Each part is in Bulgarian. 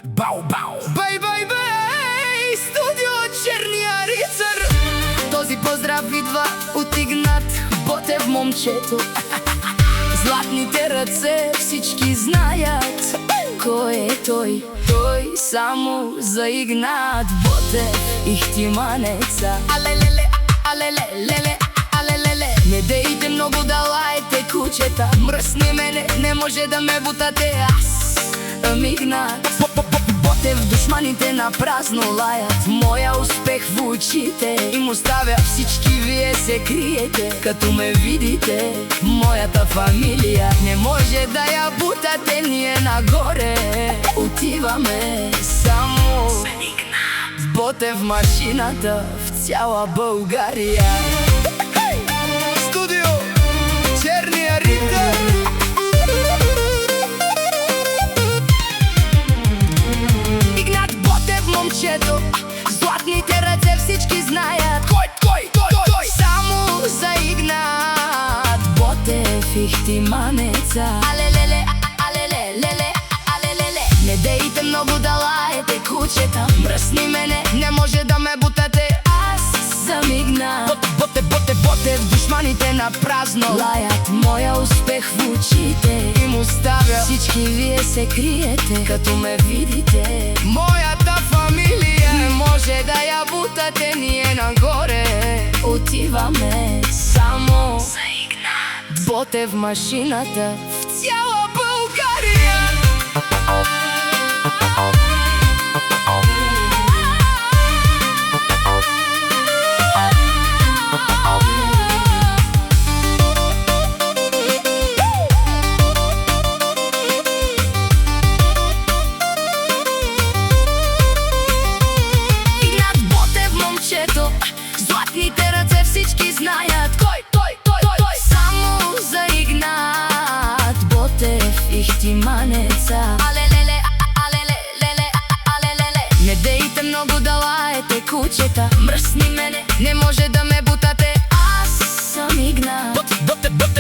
Бау, бау! Бей, бей, бей! Студио Черния рицар! Този поздрав идва от Игнат Ботев, момчето. Златните ръце всички знаят кой е той. Той само за Игнат Ботев, ихтиманеца. Алелеле, алелелеле, алелеле. Не дейте много да лаете, кучета. Мръсни мене, не може да ме бутате. Аз съм Игнат Ботев, душманите на празно лаят. Моя успех в очите им оставя, всички вие се криете, като ме видите. Моята фамилия не може да я бутате, ние нагоре отиваме само за Игнат Ботев, машината в цяла България. Студио Черния рицар! Момчето, златните ръце всички знаят кой? Само за Игнат Ботев, ихтиманеца. Алелеле, алелелеле, алелеле. Не дейте много да лаете, кучета. Мръсни мене, не може да ме бутате. Аз съм Игнат Ботев, душманите на празно лаят. Моя успех в очите им оставя, всички вие се криете, като ме видите. Моята фамилия не може да я бутате, ние нагоре отиваме само за Игнат Ботев, машината в цяла България. Златните ръце всички знаят кой? Само за Игнат Ботев, ихтиманеца. Алелеле, алелелеле, алелеле. Не дейте много да лаете, кучета. Мръсни мене, не може да ме бутате. Аз съм Игнат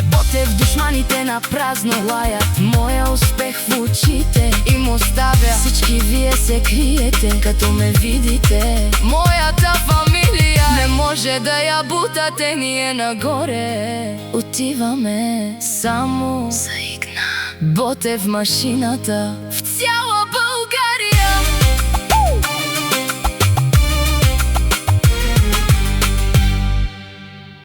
Ботев, душманите на празно лаят. Моя успех в очите им оставя, всички вие се криете, като ме видите. Моята фамилия не може да я бутате, ние нагоре отиваме само за Игнат Ботев, машината